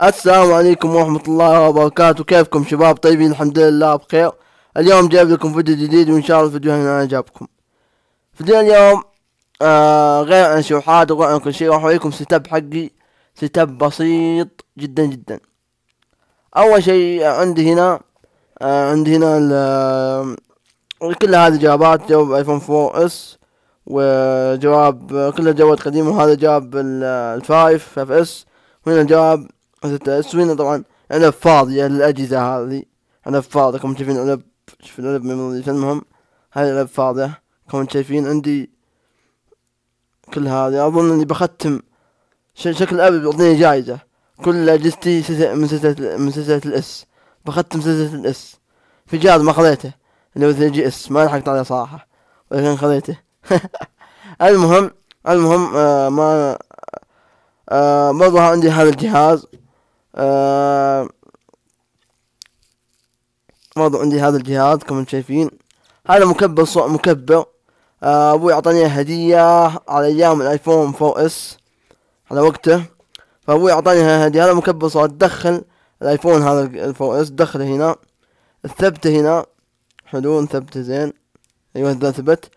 السلام عليكم ورحمة الله وبركاته. كيفكم شباب؟ طيبين؟ الحمد لله بخير. اليوم جايب لكم فيديو جديد وإن شاء الله الفيديو هنا عجبكم. فيديو اليوم غير عن شروحات وغير عن كل شيء، راح أوريكم سيت اب حقي. سيت اب بسيط جدا جدا. أول شيء عندي هنا كل هذه جوابات. جواب ايفون 4 اس، وجواب كلها جوابات قديمة، وهذا جواب الفايف اس، وهنا جواب 6 اس، وهنا طبعا علب فاضية للأجهزة هذه. علب فاضية كما شايفين، علب، شوف العلب ميموري. المهم هذه العلب فاضية كما شايفين. عندي كل هذه. أظن إني بختم شكل الأب بيعطيني جائزة. كل أجهزتي من سلسلة الإس، بختم سلسلة الإس. في جهاز ما خذيته اللي هو 3 جي اس، ما لحقت عليه صراحة، ولكن خذيته. المهم ما برضو عندي هذا الجهاز. برضو عندي هذا الجهاز كما شايفين. هذا مكبر، صوت مكبر. ابوي اعطاني هدية على ايام الايفون 4 اس على وقته، فابوي اعطاني هدية. هذا مكبر صوت، تدخل الايفون هذا ال 4 اس، دخله هنا، الثبته هنا، حلو، نثبته زين. ايوه ذا ثبت.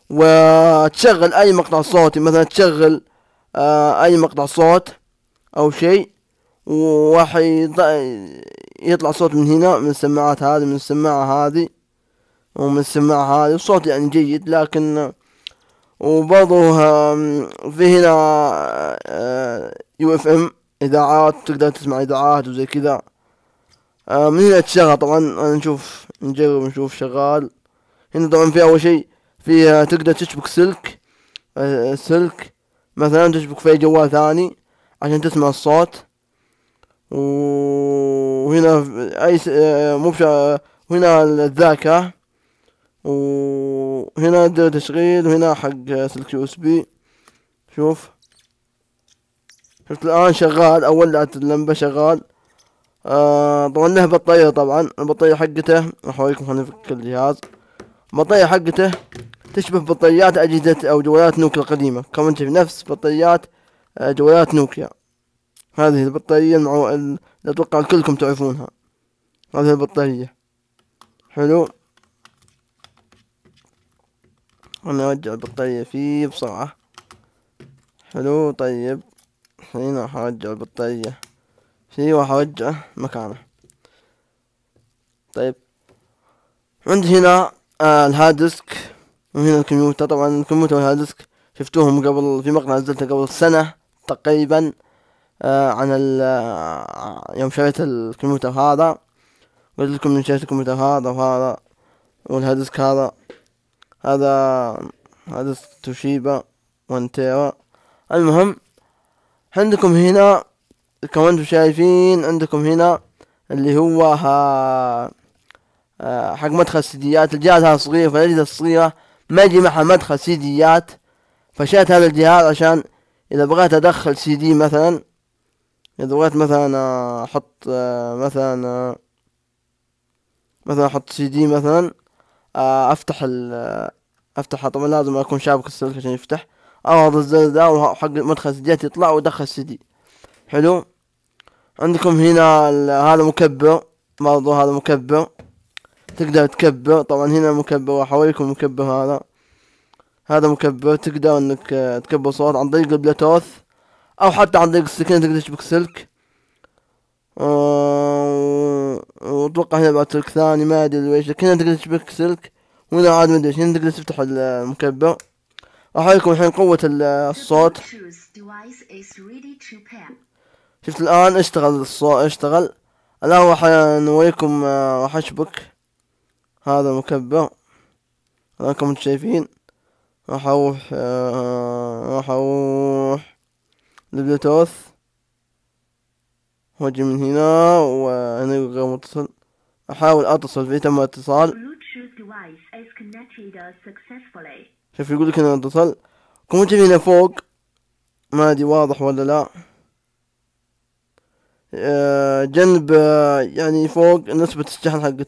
وتشغل اي مقطع صوتي، مثلا تشغل اي مقطع صوت او شيء، وراح يطلع صوت من هنا، من السماعات هذه، من السماعة هذه، ومن السماعة هذه. الصوت يعني جيد، لكن وبرضه في هنا يو اف ام، اذاعات، تقدر تسمع اذاعات وزي كذا. من هنا تشغل. طبعا نجرب نشوف شغال. هنا طبعا في اول شيء فيها تقدر تشبك سلك مثلا، تشبك في جوال ثاني عشان تسمع الصوت. وهنا اي وهنا الذاكرة، وهنا در تشغيل، وهنا حق سلك يو اس بي. شفت الان شغال، او ولعت اللمبة شغال. طبعا له بطارية. طبعا البطارية حقته راح اوريكم، خلينا نفك الجهاز. البطارية حقته تشبه بطاريات اجهزة او جوالات نوكيا القديمة، كما انت في نفس بطاريات جوالات نوكيا. هذه البطارية اللي اتوقع الكلكم تعرفونها. هذه البطارية حلو. انا ارجع البطارية فيه بسرعة. حلو. طيب الحين راح ارجع البطارية فيه، وراح ارجعه مكانه. طيب عندي هنا الهارد ديسك، وهنا الكمبيوتر. طبعا الكمبيوتر والهارد ديسك شفتوهم قبل في مقطع نزلته قبل سنة تقريبا، عن يوم شريت الكمبيوتر هذا. قلت لكم اني شريت الكمبيوتر هذا وهذا، والهارد ديسك هذا توشيبا 1 تيرا. المهم عندكم هنا كما انتم شايفين، عندكم هنا اللي هو حق مدخل سيديات. الجهاز هذا صغير، فالأجهزة الصغيرة ما يجي معها مدخل سيديات، فشريت هذا الجهاز عشان اذا بغيت ادخل سي دي مثلا، اذا بغيت مثلا احط مثلا احط سي دي مثلا، افتحها. طبعا لازم اكون شابك السلك عشان يفتح، او اضغط الزر ذا وحق مدخل سيديات يطلع وادخل سي دي. حلو. عندكم هنا هذا مكبر برضو، هذا مكبر تقدر تكبر. طبعا هنا مكبر، راح اوريكم المكبر هذا مكبر. تقدر انك تكبر صوت عن طريق البلوتوث، او حتى عن طريق السكينة، تقدر تشبك سلك. واتوقع هنا بعد سلك ثاني، ما ادري ايش، لكن هنا تقدر تشبك سلك، وهنا عاد ما ادري، هنا تقدر تفتح المكبر. راح اوريكم الحين قوة الصوت. شفت الان اشتغل الصوت، اشتغل. الان راح نوريكم، راح اشبك هذا المكبر. الان كما انتم شايفين، راح اروح للبلوتوث، واجي من هنا، وهنا غير متصل. احاول اتصل فيه، تم اتصال. شوف يقول لك انه اتصل. كم انت هنا فوق، ما ادري واضح ولا لا. جنب، يعني فوق نسبة الشحن حقت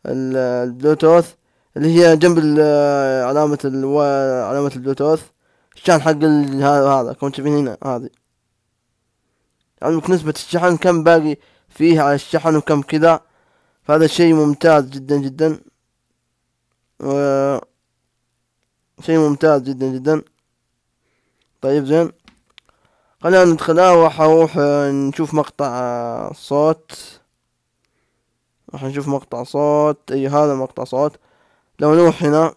البلوتوث، اللي هي جنب علامة البلوتوث، الشحن حق هذا كم تشوفين هنا هذه. عندك نسبة الشحن كم باقي فيه على الشحن وكم كذا، فهذا شيء ممتاز جدا جدا، شيء ممتاز جدا جدا. طيب زين، خلينا ندخل وحروح نشوف مقطع صوت. راح نشوف مقطع صوت، اي هذا مقطع صوت. لو نروح هنا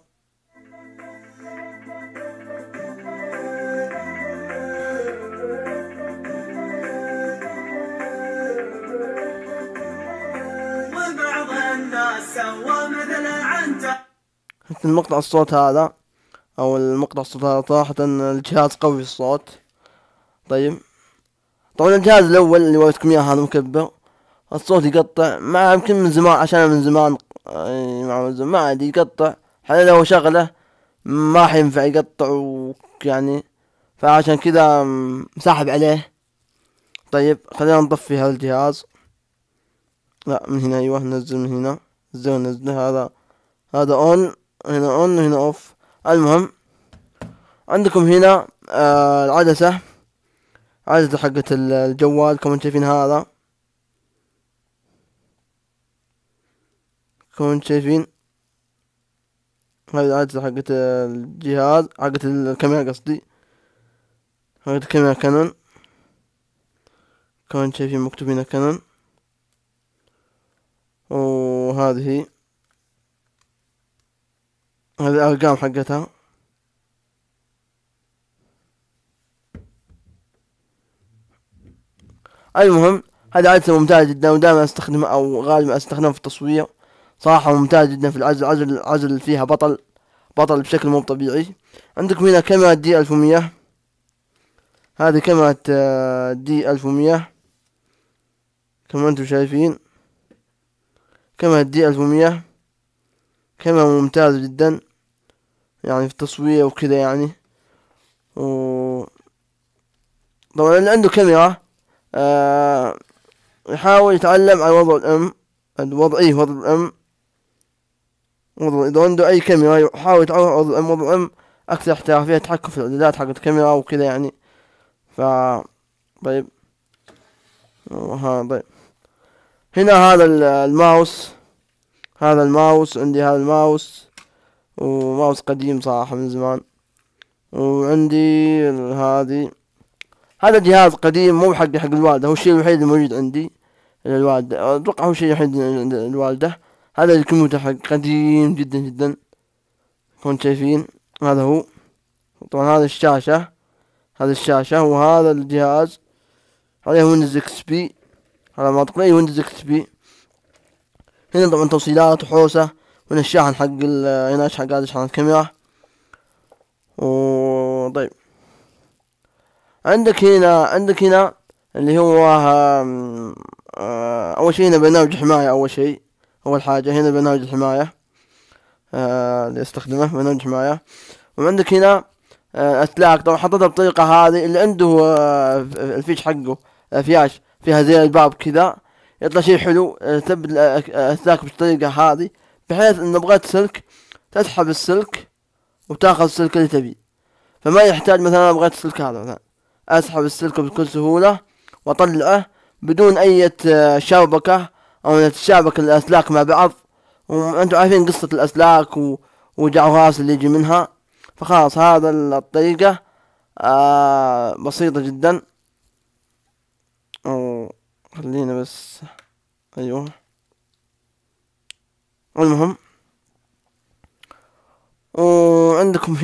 المقطع الصوت هذا او المقطع الصوت هذا صراحة الجهاز قوي في الصوت. طيب طبعا الجهاز الاول اللي وريتكم اياه هذا مكبر، الصوت يقطع مع يمكن من زمان، عشان من زمان ما عادي يقطع، حتى لو شغله ما حينفع يقطع يعني، فعشان كذا مساحب عليه. طيب خلينا نطفي هذا الجهاز. لا من هنا، ايوه ننزل من هنا، ننزل هذا اون، هنا اون وهنا اوف. المهم عندكم هنا العدسة، عدسة حقة الجوال كما شايفين، هذا كما شايفين هذه العدسة حقة الجهاز، حقة الكاميرا قصدي، حقة الكاميرا كانون كما شايفين مكتوب هنا كانون. وهذه الأرقام حقتها. المهم هذه عدسة ممتازة جدا، ودائما استخدمها او غالبا استخدمها في التصوير، صراحة ممتاز جدا في العزل. العزل فيها بطل بشكل مو طبيعي. عندكم هنا كاميرا دي 1100، هذه كاميرا دي 1100 كما انتم شايفين، كاميرا دي 1100 كاميرا ممتازة جدا يعني في التصوير وكذا يعني. طبعا اللي عنده كاميرا يحاول يتعلم على وضع الام، وضع الام، اذا عنده اي كاميرا يحاول يتعلم على وضع الام. وضع الام اكثر احترافية، تحكم في الاعدادات حقت الكاميرا وكذا يعني. طيب طيب هنا هذا الماوس، عندي هذا الماوس، وماوس قديم صراحة من زمان. وعندي هذا جهاز قديم مو حق الوالدة، هو الشيء الوحيد الموجود عندي للوالدة، اتوقع هو الشيء الوحيد للوالدة. هذا الكمبيوتر حق قديم جدا جدا كنتم شايفين، هذا هو. طبعا هذا الشاشة، وهذا الجهاز عليه ويندوز اكس بي، على ما اعتقد ويندوز اكس بي. هنا طبعا توصيلات وحوسة، هنا الشاحن حق هنا هذا شاحن الكاميرا. طيب عندك هنا اللي هو اول شيء هنا برنامج حماية، اول حاجة هنا برنامج الحماية اللي استخدمه برنامج حماية. وعندك هنا اسلاك، طبعا حطيتها بالطريقة هذه، اللي عنده الفيش حقه فياش فيها زي الباب كذا يطلع شيء حلو. ثبت الاسلاك بالطريقة هذه، بحيث ان بغيت سلك تسحب السلك وتاخذ السلك اللي تبيه، فما يحتاج مثلا انا بغيت السلك هذا مثلا اسحب السلك بكل سهولة واطلعه بدون اي شبكة او تتشابك الاسلاك مع بعض. وانتم عارفين قصة الاسلاك وجعراس اللي يجي منها، فخلاص هذا الطريقة بسيطة جدا. خلينا بس، ايوه المهم. وعندكم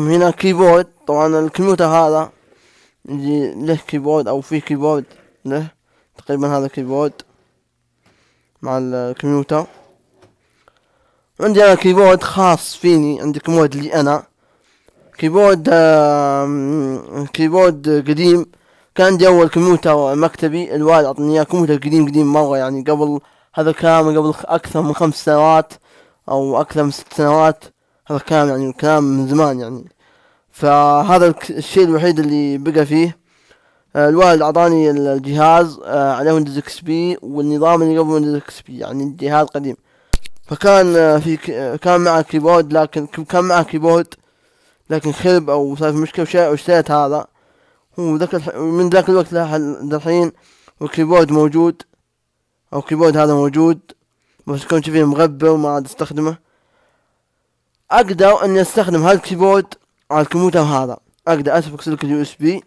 هنا كيبورد. طبعا الكمبيوتر هذا يجي له كيبورد او فيه كيبورد له، تقريبا هذا كيبورد مع الكمبيوتر. عندي انا كيبورد خاص فيني، عندي كيبورد لي انا، كيبورد قديم. كان عندي اول كمبيوتر مكتبي، الوالد اعطاني اياه، كمبيوتر قديم مرة يعني، قبل هذا كلام قبل اكثر من 5 سنوات او اكثر من 6 سنوات، هذا كلام يعني كلام من زمان يعني. فهذا الشيء الوحيد اللي بقى فيه. الوالد اعطاني الجهاز عليه ويندوز اكس بي، والنظام اللي قبل ويندوز اكس بي يعني الجهاز قديم. فكان كان معه كيبورد، لكن خرب او صار في مشكلة واشتريت هذا، هو من ذاك الوقت للحين والكيبورد موجود، او الكيبورد هذا موجود، بس كنت فيه مغبى وما عاد استخدمه. اقدر اني استخدم هذا الكيبورد على الكمبيوتر هذا، اقدر اسبق سلك اليو اس بي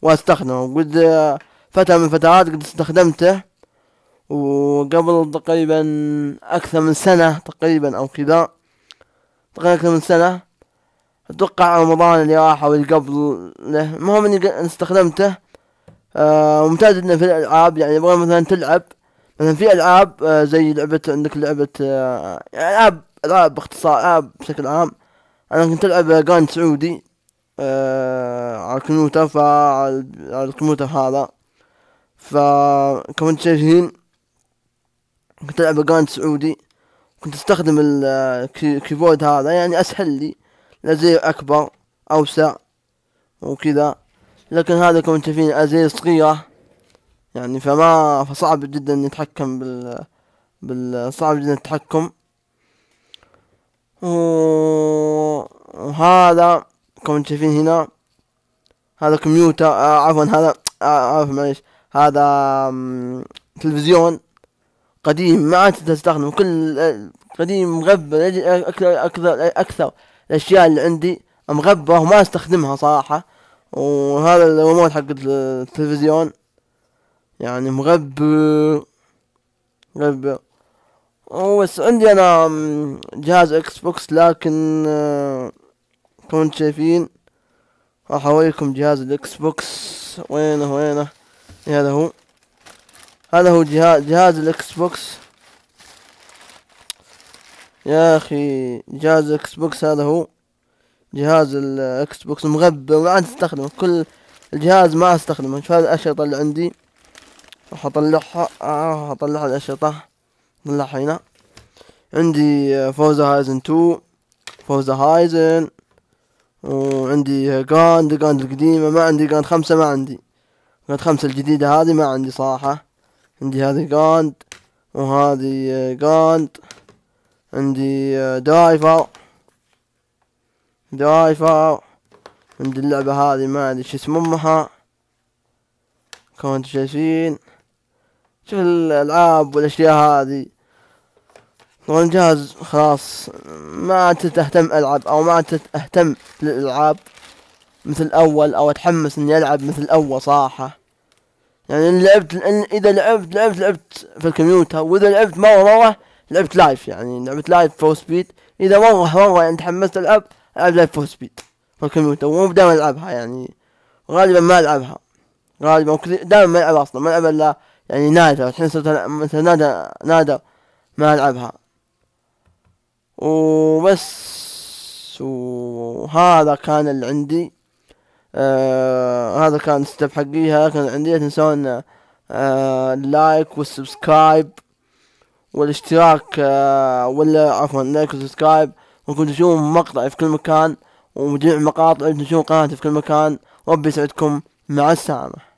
واستخدمه. قد فترة من فترات قد استخدمته، وقبل تقريبا اكثر من سنة تقريبا او كذا، تقريبا اكثر من سنة، اتوقع رمضان اللي راح او اللي قبل له. المهم اني استخدمته. ممتاز جدا في الالعاب. يعني يبغى مثلا تلعب مثلا في العاب زي لعبة، عندك لعبة يعني العاب باختصار، العاب بشكل عام. انا كنت العب جاند سعودي على الكمبيوتر، على الكمبيوتر هذا. فكنت شايفين كنت العب جاند سعودي، كنت استخدم الكيبورد هذا، يعني اسهل لي، الازير اكبر اوسع وكذا. لكن هذا كنت شايفين ازير صغيرة، يعني فصعب جدا يتحكم صعب جدا التحكم. وهذا كنت شايفين هنا، هذا كمبيوتر عفوا هذا معليش، هذا تلفزيون قديم ما عاد تستخدم، كل قديم مغبى. اكثر الاشياء اللي عندي مغبى وما استخدمها صراحة. وهذا الريموت حق التلفزيون يعني مغبى. بس عندي انا جهاز اكس بوكس، لكن كنت شايفين راح اوريكم جهاز الاكس بوكس. وينه هذا هو جهاز الاكس بوكس يا اخي. جهاز الاكس بوكس هذا هو جهاز الاكس بوكس مغبى وما عاد استخدمه، كل الجهاز ما استخدمه. شوف هذه الاشرطة اللي عندي، راح اطلعها الاشرطة، اطلعها هنا. عندي فورزا هايزن 2، فورزا هايزن، وعندي جاند القديمة، ما عندي جاند 5، ما عندي جاند 5 الجديدة هذه، ما عندي صراحة. عندي هذه جاند وهذه جاند. عندي درايفر. عندي اللعبة هذه ما ادري شو اسمها، كنت شايفين. شوف الالعاب والاشياء هذه. طبعا الجهاز خلاص ما عاد تهتم العب، او ما عاد اهتم للالعاب مثل الاول، او اتحمس اني العب مثل الاول صراحة. يعني اذا لعبت في الكمبيوتر، واذا لعبت مرة لعبت لايف، يعني لعبت لايف فور سبيد. اذا مرة يعني تحمست العب لايف فور سبيد في الكمبيوتر، ومو دائما العبها، يعني غالبا ما العبها، دائما ما العبها اصلا، ما العبها الا يعني نادر. الحين صرت مثلا نادر ما العبها وبس. وهذا كان اللي عندي. هذا كان ستيب حقيها كان عندي. لا تنسون اللايك والسبسكرايب والاشتراك، ولا عفوا لايك والسبسكرايب، وكنتوا تشوفون مقطعي في كل مكان، وجميع مقاطع تشوفون قناتي في كل مكان. ربي يسعدكم، مع السلامة.